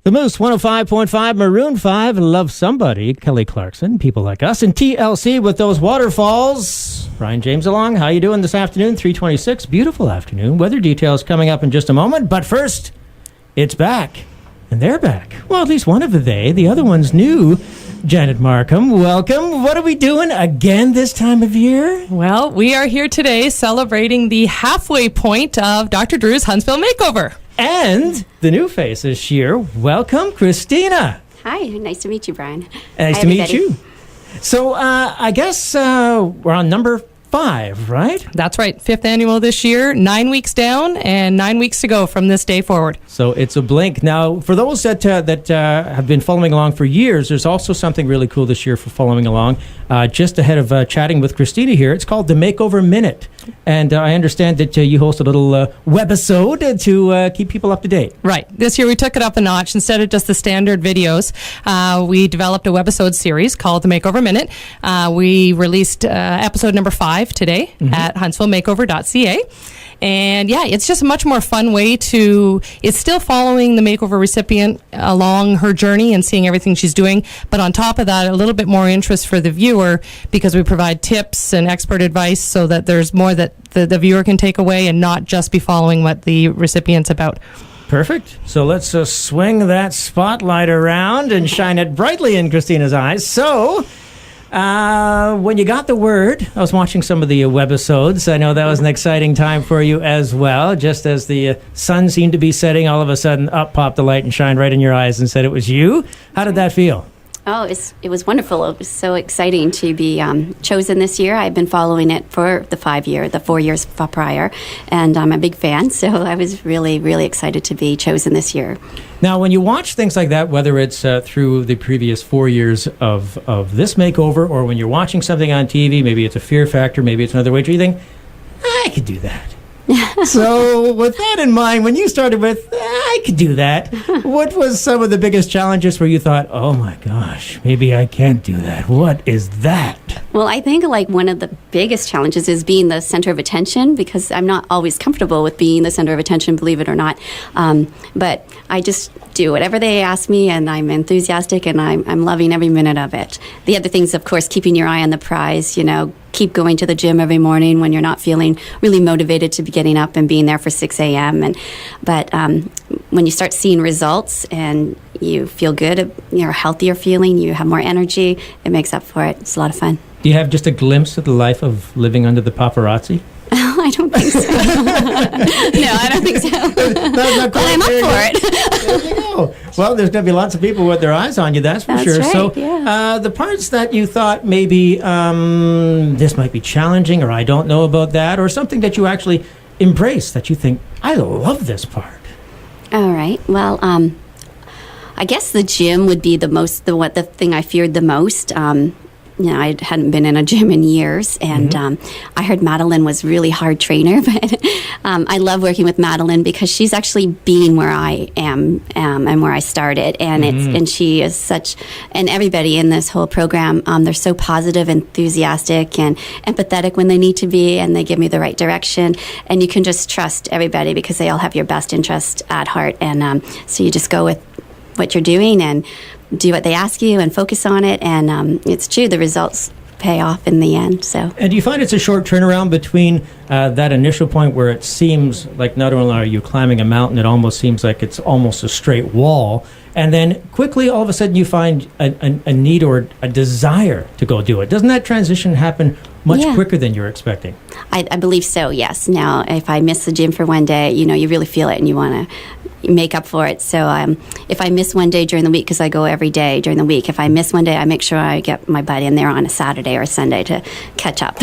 The Moose, 105.5, Maroon 5, Love Somebody, Kelly Clarkson, People Like Us, and TLC with those waterfalls. Brian James along. How you doing this afternoon? 3:26, beautiful afternoon. Weather details coming up in just a moment. But first, it's back. And they're back. Well, at least one of the other one's new. Janet Markham, welcome. What are we doing again this time of year? Well, we are here today celebrating the halfway point of Dr. Drew's Huntsville Makeover. And the new face this year. Welcome, Christina. Hi, nice to meet you, Brian. Nice Hi, to meet everybody. you. So I guess we're on number 5, right? That's right. 5th annual this year, 9 weeks down and 9 weeks to go from this day forward. So it's a blink. Now, for those that have been following along for years, there's also something really cool this year for following along. Just ahead of chatting with Christina here, it's called the Makeover Minute. And I understand that you host a little webisode to keep people up to date. Right. This year we took it up a notch. Instead of just the standard videos, we developed a webisode series called the Makeover Minute. We released episode number 5 today at huntsvillemakeover.ca. And yeah, it's just a much more fun way it's still following the makeover recipient along her journey and seeing everything she's doing. But on top of that, a little bit more interest for the viewer because we provide tips and expert advice so that there's more that the viewer can take away and not just be following what the recipient's about. Perfect. So let's swing that spotlight around and shine it brightly in Christina's eyes. So when you got the word, I was watching some of the webisodes. I know that was an exciting time for you as well. Just as the sun seemed to be setting, all of a sudden up popped the light and shined right in your eyes and said it was you. How did that feel? Oh, it was wonderful. It was so exciting to be chosen this year. I've been following it for the 4 years prior, and I'm a big fan, so I was really, really excited to be chosen this year. Now, when you watch things like that, whether it's through the previous 4 years of this makeover, or when you're watching something on TV, maybe it's a Fear Factor, maybe it's another way, do you think, I could do that? So with that in mind, when you started with, I could do that, what was some of the biggest challenges where you thought, oh my gosh, maybe I can't do that? What is that? Well, I think like one of the biggest challenges is being the center of attention because I'm not always comfortable with being the center of attention, believe it or not. But I just do whatever they ask me, and I'm enthusiastic, and I'm loving every minute of it. The other things, of course, keeping your eye on the prize, keep going to the gym every morning when you're not feeling really motivated to be getting up and being there for 6 a.m. But when you start seeing results and you feel good, you're a healthier feeling, you have more energy, it makes up for it. It's a lot of fun. Do you have just a glimpse of the life of living under the paparazzi? I don't think so. No, I don't think so. But I'm up for it. There you go. Well, there's going to be lots of people with their eyes on you, that's for sure. Right, so yeah. The parts that you thought maybe this might be challenging, or I don't know about that, or something that you actually embrace that you think, I love this part. All right. Well, I guess the gym would be the thing I feared the most. I hadn't been in a gym in years, and I heard Madeline was a really hard trainer, but I love working with Madeline because she's actually been where I am and where I started, and and she is and everybody in this whole program, they're so positive, enthusiastic, and empathetic when they need to be, and they give me the right direction, and you can just trust everybody because they all have your best interest at heart, and so you just go with what you're doing and do what they ask you and focus on it, and it's true, the results pay off in the end. So, and do you find it's a short turnaround between that initial point where it seems like not only are you climbing a mountain, it almost seems like it's almost a straight wall, and then quickly all of a sudden you find a need or a desire to go do it? Doesn't that transition happen much quicker than you're expecting? I believe so, yes. Now, if I miss the gym for one day, you really feel it and you want to make up for it. So if I miss one day during the week, because I go every day during the week, if I miss one day, I make sure I get my butt in there on a Saturday or a Sunday to catch up.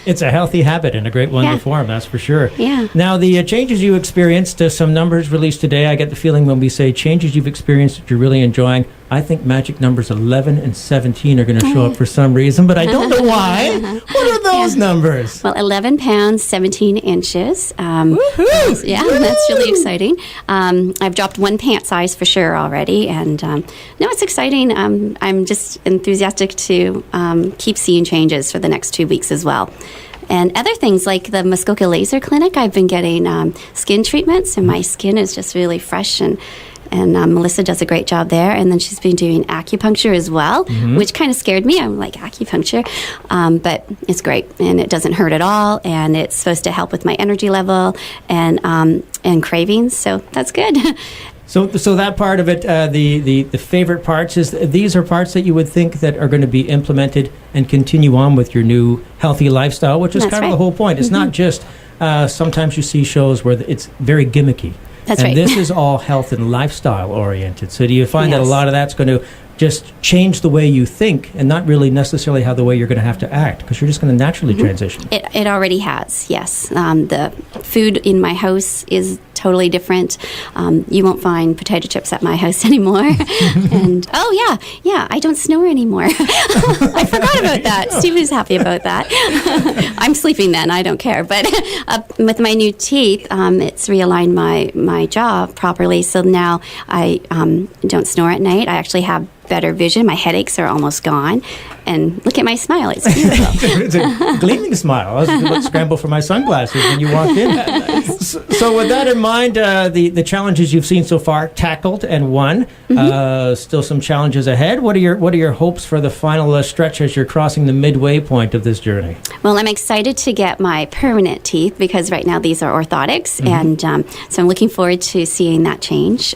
It's a healthy habit and a great one to form, that's for sure. Yeah. Now, the changes you experienced, some numbers released today, I get the feeling when we say changes you've experienced that you're really enjoying, I think magic numbers 11 and 17 are going to show up for some reason, but I don't know why. What are those numbers? Well, 11 pounds, 17 inches. Woohoo! Yeah, that's really exciting. I've dropped 1 pant size for sure already, and no, it's exciting. I'm just enthusiastic to keep seeing changes for the next 2 weeks as well. And other things like the Muskoka Laser Clinic, I've been getting skin treatments, and my skin is just really fresh and Melissa does a great job there. And then she's been doing acupuncture as well, which kind of scared me. I'm like, acupuncture? But it's great, and it doesn't hurt at all, and it's supposed to help with my energy level and cravings, so that's good. So that part of it, the favorite parts is these are parts that you would think that are going to be implemented and continue on with your new healthy lifestyle, which is That's kind of right. the whole point. It's not just sometimes you see shows where it's very gimmicky. That's and right. this is all health and lifestyle oriented. So do you find that a Yes. lot of that's going to just change the way you think and not really necessarily how the way you're going to have to act, because you're just going to naturally transition? It already has, yes. The food in my house is totally different. You won't find potato chips at my house anymore. And I don't snore anymore. I forgot about that. Steve was happy about that. I'm sleeping then. I don't care. But with my new teeth, it's realigned my jaw properly. So now I don't snore at night. I actually have better vision. My headaches are almost gone. And look at my smile. It's beautiful. It's a gleaming smile. I was about to scramble for my sunglasses when you walked in. So with that in mind, the challenges you've seen so far tackled and won. Still some challenges ahead. What are your hopes for the final stretch as you're crossing the midway point of this journey? Well, I'm excited to get my permanent teeth because right now these are orthotics. And so I'm looking forward to seeing that change.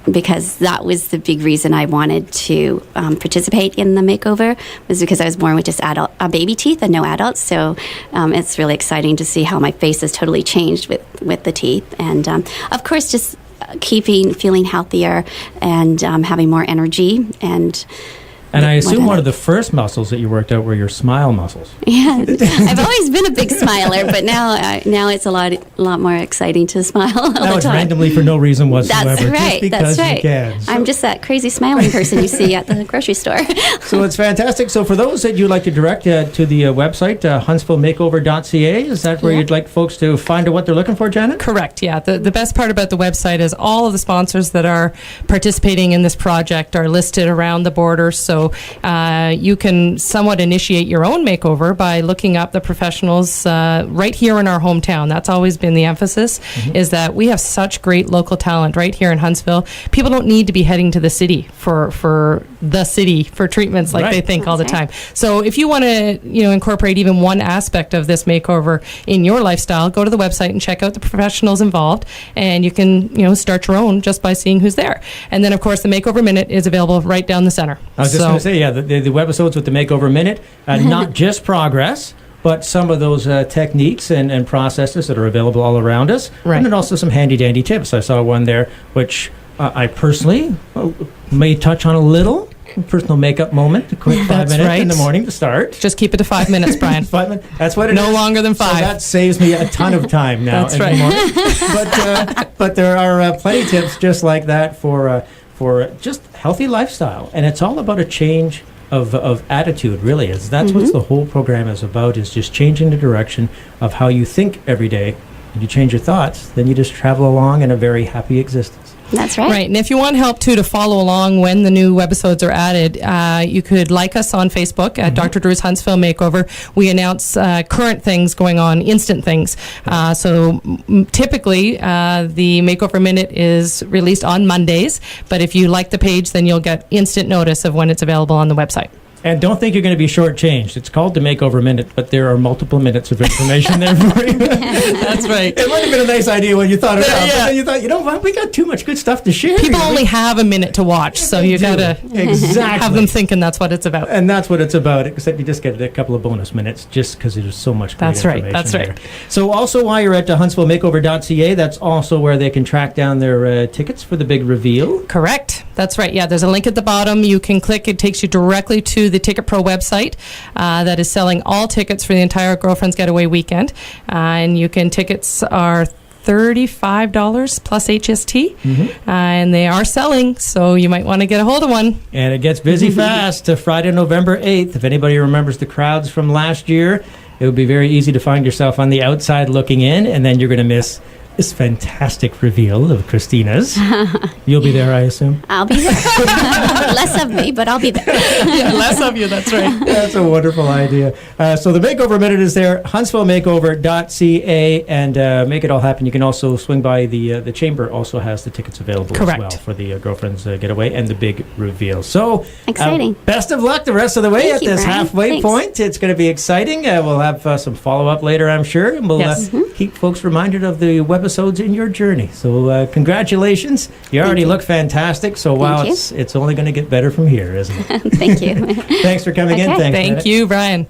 Because that was the big reason I wanted to participate in the makeover, was because I was born with just baby teeth and no adults. So it's really exciting to see how my face has totally changed with the teeth. And of course, just feeling healthier and having more energy. And I assume one of the first muscles that you worked out were your smile muscles. Yeah, I've always been a big smiler, but now it's a lot more exciting to smile all Now the it's time. randomly for no reason whatsoever. That's right. Just because That's right. you can. So, I'm just that crazy smiling person you see at the grocery store. so it's fantastic. So for those that you'd like to direct to the website, huntsvillemakeover.ca, is that where Yeah. you'd like folks to find out what they're looking for, Janet? Correct, yeah. The best part about the website is all of the sponsors that are participating in this project are listed around the border, so you can somewhat initiate your own makeover by looking up the professionals right here in our hometown. That's always been the emphasis, is that we have such great local talent right here in Huntsville. People don't need to be heading to the city for treatments like Right. they think all the That's time. right. So if you want to, incorporate even one aspect of this makeover in your lifestyle, go to the website and check out the professionals involved, and you can, start your own just by seeing who's there. And then, of course, the Makeover Minute is available right down the center. I was just going to say, yeah, the webisodes with the Makeover Minute, not just progress, but some of those techniques and processes that are available all around us. Right. And then also some handy-dandy tips. I saw one there, which I personally may touch on a little. Personal makeup moment, a quick 5 That's minutes right. in the morning to start. Just keep it to 5 minutes, Brian. 5 minutes. That's what it is. No longer than 5. So that saves me a ton of time now. That's in right. the morning. But there are plenty of tips just like that for just healthy lifestyle, and it's all about a change of attitude. Really, is that's what the whole program is about. Is just changing the direction of how you think every day. And you change your thoughts, then you just travel along in a very happy existence. That's right. Right, and if you want help too to follow along when the new webisodes are added, you could like us on Facebook at Dr. Drew's Huntsville Makeover. We announce current things going on, instant things. So typically, the Makeover Minute is released on Mondays, but if you like the page, then you'll get instant notice of when it's available on the website. And don't think you're going to be shortchanged. It's called the Makeover Minute, but there are multiple minutes of information there for you. That's right. It might have been a nice idea when you thought it out, Yeah. but then you thought, you know what, we got too much good stuff to share. People here. only have a minute to watch, so you got to Exactly. have them thinking that's what it's about. And that's what it's about, except you just get a couple of bonus minutes just because there's so much great That's right, information that's there. right. So also while you're at huntsvillemakeover.ca, that's also where they can track down their tickets for the big reveal. Correct. That's right. Yeah, there's a link at the bottom. You can click. It takes you directly to the Ticket Pro website that is selling all tickets for the entire Girlfriend's Getaway weekend. And tickets are $35 plus HST. And they are selling, so you might want to get a hold of one. And it gets busy fast to Friday, November 8th. If anybody remembers the crowds from last year, it would be very easy to find yourself on the outside looking in, and then you're going to miss this fantastic reveal of Christina's. You'll be there, I assume? I'll be there. Less of me, but I'll be there. Yeah, less of you, that's right. That's a wonderful idea. So the Makeover Minute is there, huntsvillemakeover.ca, and make it all happen. You can also swing by the Chamber also has the tickets available as Correct. well for the Girlfriend's Getaway and the big reveal. So Exciting. Best of luck the rest of the way Thank at you, this Brian. halfway Thanks. point. It's going to be exciting. We'll have some follow-up later, I'm sure, and we'll Yes. keep folks reminded of the webisodes in your journey. So congratulations. You already you. look fantastic. So wow, you. it's only going to get better from here, isn't it? Thank you. Thanks for coming in. Okay. Thanks, Thank Janet. you, Brian.